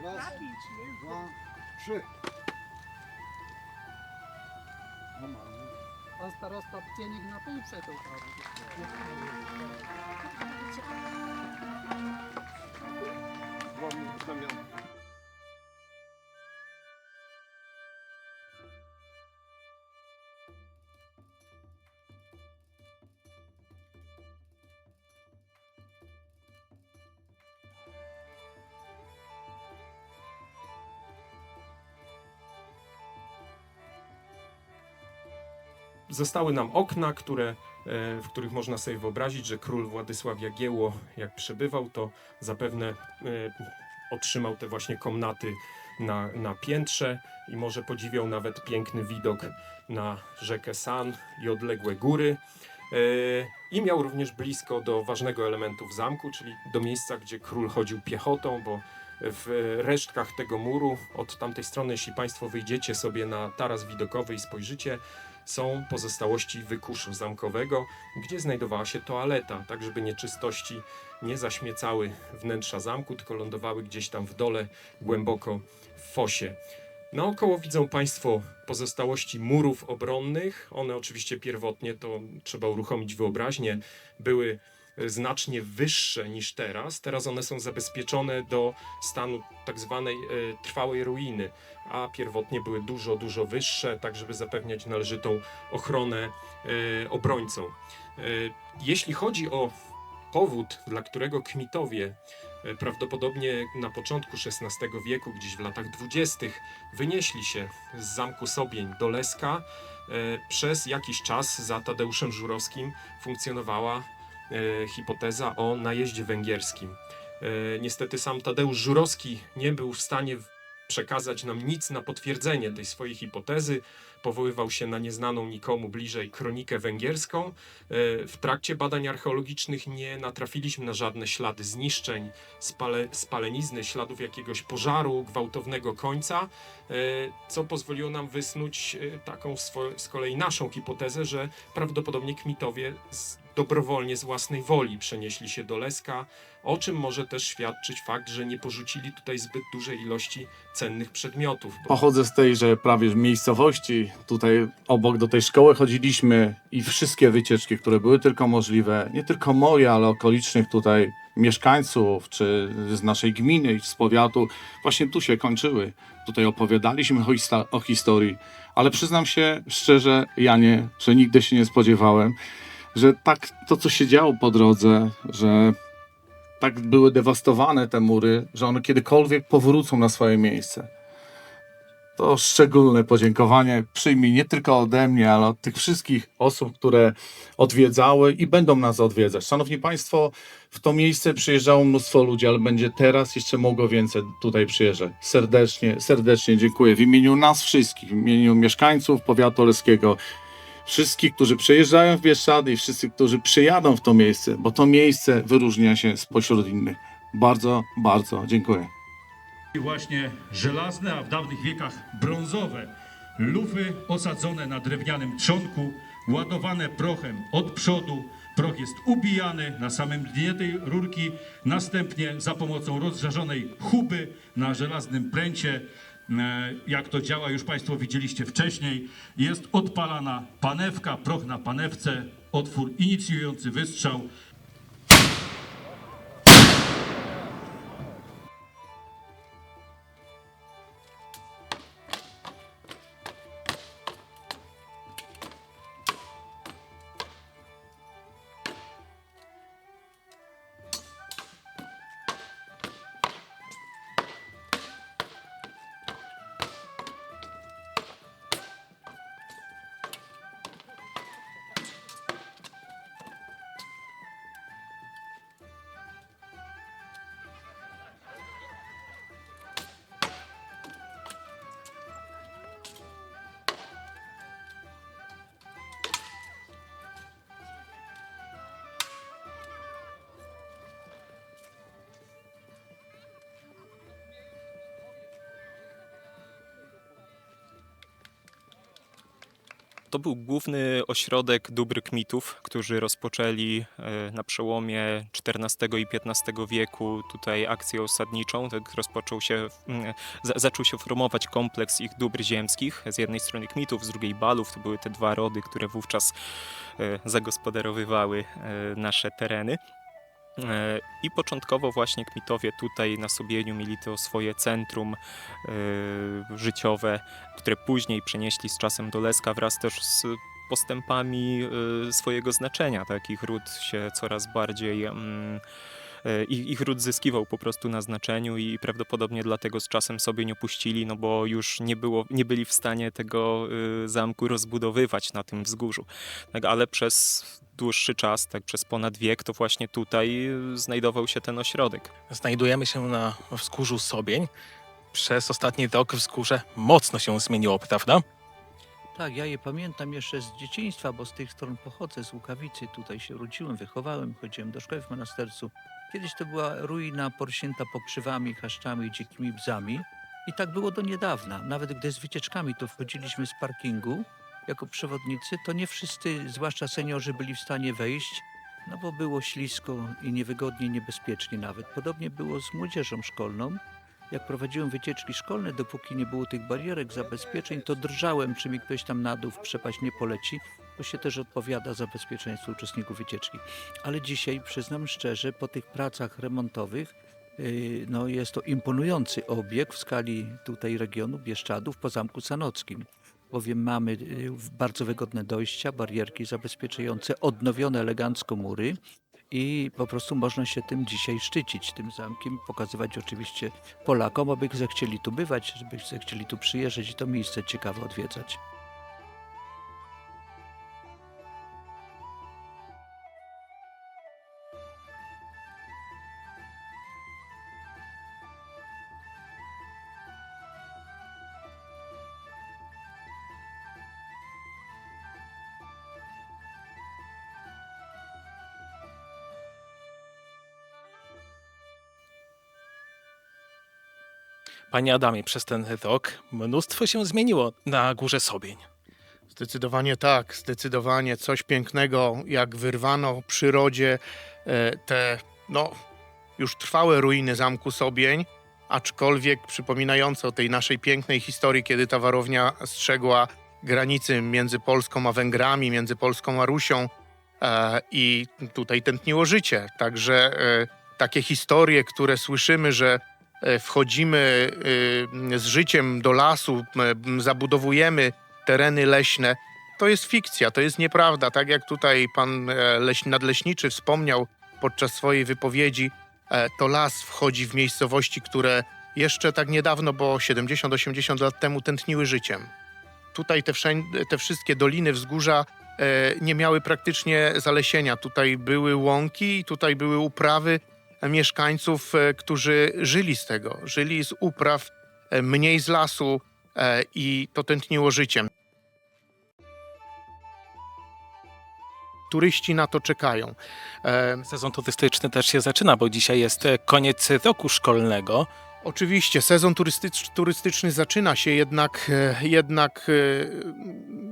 Raz, dwa, trzy. Normalnie. Pan starosta Cieniek na pół przetął. Ładnie ustawiony. Zostały nam okna, w których można sobie wyobrazić, że król Władysław Jagiełło, jak przebywał, to zapewne otrzymał te właśnie komnaty na piętrze i może podziwiał nawet piękny widok na rzekę San i odległe góry. I miał również blisko do ważnego elementu w zamku, czyli do miejsca, gdzie król chodził piechotą, bo w resztkach tego muru, od tamtej strony, jeśli Państwo wyjdziecie sobie na taras widokowy i spojrzycie, są pozostałości wykuszu zamkowego, gdzie znajdowała się toaleta, tak żeby nieczystości nie zaśmiecały wnętrza zamku, tylko lądowały gdzieś tam w dole, głęboko w fosie. Naokoło widzą Państwo pozostałości murów obronnych. One oczywiście pierwotnie, to trzeba uruchomić wyobraźnię, były znacznie wyższe niż teraz. Teraz one są zabezpieczone do stanu tak zwanej trwałej ruiny, a pierwotnie były dużo, dużo wyższe, tak żeby zapewniać należytą ochronę obrońcom. Jeśli chodzi o powód, dla którego Kmitowie prawdopodobnie na początku XVI wieku, gdzieś w latach 20., wynieśli się z zamku Sobień do Leska, przez jakiś czas za Tadeuszem Żurowskim funkcjonowała hipoteza o najeździe węgierskim. Niestety sam Tadeusz Żurowski nie był w stanie przekazać nam nic na potwierdzenie tej swojej hipotezy. Powoływał się na nieznaną nikomu bliżej kronikę węgierską. W trakcie badań archeologicznych nie natrafiliśmy na żadne ślady zniszczeń, spalenizny, śladów jakiegoś pożaru, gwałtownego końca, co pozwoliło nam wysnuć taką z kolei naszą hipotezę, że prawdopodobnie Kmitowie dobrowolnie z własnej woli przenieśli się do Leska, o czym może też świadczyć fakt, że nie porzucili tutaj zbyt dużej ilości cennych przedmiotów. Pochodzę z tejże prawie miejscowości. Tutaj obok do tej szkoły chodziliśmy i wszystkie wycieczki, które były tylko możliwe, nie tylko moje, ale okolicznych tutaj mieszkańców, czy z naszej gminy i z powiatu, właśnie tu się kończyły. Tutaj opowiadaliśmy o historii, ale przyznam się szczerze, Janie, że nigdy się nie spodziewałem, że tak to, co się działo po drodze, że tak były dewastowane te mury, że one kiedykolwiek powrócą na swoje miejsce. To szczególne podziękowanie przyjmij nie tylko ode mnie, ale od tych wszystkich osób, które odwiedzały i będą nas odwiedzać. Szanowni Państwo, w to miejsce przyjeżdżało mnóstwo ludzi, ale będzie teraz jeszcze mogło więcej tutaj przyjeżdżać. Serdecznie dziękuję w imieniu nas wszystkich, w imieniu mieszkańców powiatu leskiego, wszystkich, którzy przyjeżdżają w Bieszczady i wszyscy, którzy przyjadą w to miejsce, bo to miejsce wyróżnia się spośród innych. Bardzo, bardzo dziękuję. I właśnie żelazne, a w dawnych wiekach brązowe lufy osadzone na drewnianym trzonku, ładowane prochem od przodu. Proch jest ubijany na samym dnie tej rurki, następnie za pomocą rozżarzonej huby na żelaznym pręcie, jak to działa, już Państwo widzieliście wcześniej, jest odpalana panewka, proch na panewce, otwór inicjujący wystrzał. To był główny ośrodek dóbr kmitów, którzy rozpoczęli na przełomie XIV i XV wieku tutaj akcję osadniczą. Tak zaczął się formować kompleks ich dóbr ziemskich. Z jednej strony kmitów, z drugiej balów. To były te dwa rody, które wówczas zagospodarowywały nasze tereny. I początkowo właśnie kmitowie tutaj na Sobieniu mieli to swoje centrum życiowe, które później przenieśli z czasem do Leska wraz też z postępami swojego znaczenia. Tak? Ich ród się coraz bardziej... Ich ród zyskiwał po prostu na znaczeniu i prawdopodobnie dlatego z czasem Sobień opuścili, no bo już nie byli w stanie tego zamku rozbudowywać na tym wzgórzu. Tak, ale przez dłuższy czas, tak przez ponad wiek, to właśnie tutaj znajdował się ten ośrodek. Znajdujemy się na wzgórzu Sobień. Przez ostatni rok wzgórze mocno się zmieniło, prawda? Tak, ja je pamiętam jeszcze z dzieciństwa, bo z tych stron pochodzę, z Łukawicy. Tutaj się urodziłem, wychowałem, chodziłem do szkoły w Monastercu. Kiedyś to była ruina porśnięta pokrzywami, chaszczami i dzikimi bzami. I tak było do niedawna. Nawet gdy z wycieczkami to wchodziliśmy z parkingu jako przewodnicy, to nie wszyscy, zwłaszcza seniorzy, byli w stanie wejść, no bo było ślisko i niewygodnie, niebezpiecznie nawet. Podobnie było z młodzieżą szkolną. Jak prowadziłem wycieczki szkolne, dopóki nie było tych barierek, zabezpieczeń, to drżałem, czy mi ktoś tam na dół w przepaść nie poleci, bo się też odpowiada za bezpieczeństwo uczestników wycieczki. Ale dzisiaj, przyznam szczerze, po tych pracach remontowych, no jest to imponujący obiekt w skali tutaj regionu Bieszczadów po Zamku Sanockim. Bowiem mamy bardzo wygodne dojścia, barierki zabezpieczające, odnowione elegancko mury. I po prostu można się tym dzisiaj szczycić, tym zamkiem, pokazywać oczywiście Polakom, aby zechcieli tu bywać, żeby zechcieli tu przyjeżdżać i to miejsce ciekawe odwiedzać. Panie Adamie, przez ten rok mnóstwo się zmieniło na Górze Sobień. Zdecydowanie tak, zdecydowanie coś pięknego, jak wyrwano przyrodzie te już trwałe ruiny Zamku Sobień, aczkolwiek przypominające o tej naszej pięknej historii, kiedy ta warownia strzegła granicy między Polską a Węgrami, między Polską a Rusią i tutaj tętniło życie. Także takie historie, które słyszymy, że wchodzimy z życiem do lasu, zabudowujemy tereny leśne, to jest fikcja, to jest nieprawda. Tak jak tutaj pan nadleśniczy wspomniał podczas swojej wypowiedzi, to las wchodzi w miejscowości, które jeszcze tak niedawno, bo 70-80 lat temu tętniły życiem. Tutaj te wszystkie doliny, wzgórza nie miały praktycznie zalesienia. Tutaj były łąki, tutaj były uprawy mieszkańców, którzy żyli z tego, żyli z upraw, mniej z lasu i to tętniło życiem. Turyści na to czekają. Sezon turystyczny też się zaczyna, bo dzisiaj jest koniec roku szkolnego. Oczywiście sezon turystyczny zaczyna się, jednak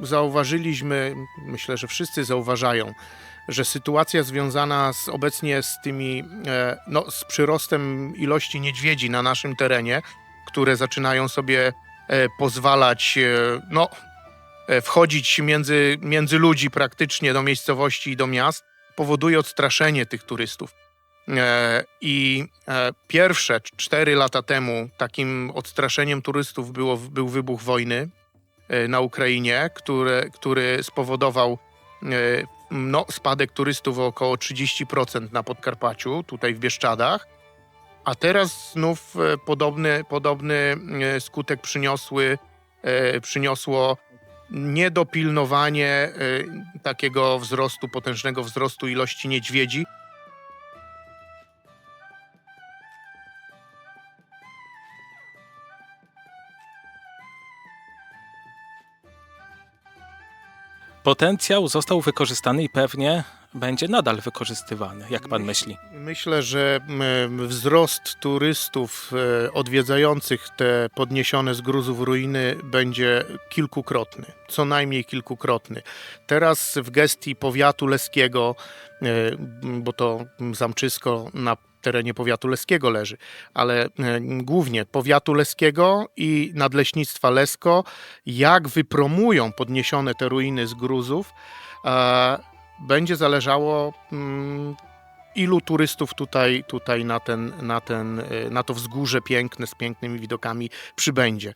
zauważyliśmy, myślę, że wszyscy zauważają, że sytuacja związana obecnie z tymi, z przyrostem ilości niedźwiedzi na naszym terenie, które zaczynają sobie pozwalać, wchodzić między ludzi praktycznie do miejscowości i do miast, powoduje odstraszenie tych turystów. I pierwsze 4 lata temu takim odstraszeniem turystów był wybuch wojny na Ukrainie, który spowodował spadek turystów o około 30% na Podkarpaciu, tutaj w Bieszczadach, a teraz znów podobny skutek przyniosło niedopilnowanie takiego potężnego wzrostu ilości niedźwiedzi. Potencjał został wykorzystany i pewnie będzie nadal wykorzystywany, jak pan myśli? Myślę, że wzrost turystów odwiedzających te podniesione z gruzów ruiny będzie kilkukrotny, co najmniej kilkukrotny. Teraz w gestii powiatu leskiego, bo to Zamczysko na terenie powiatu leskiego leży, ale głównie powiatu leskiego i Nadleśnictwa Lesko, jak wypromują podniesione te ruiny z gruzów, będzie zależało, ilu turystów tutaj na to wzgórze piękne z pięknymi widokami przybędzie.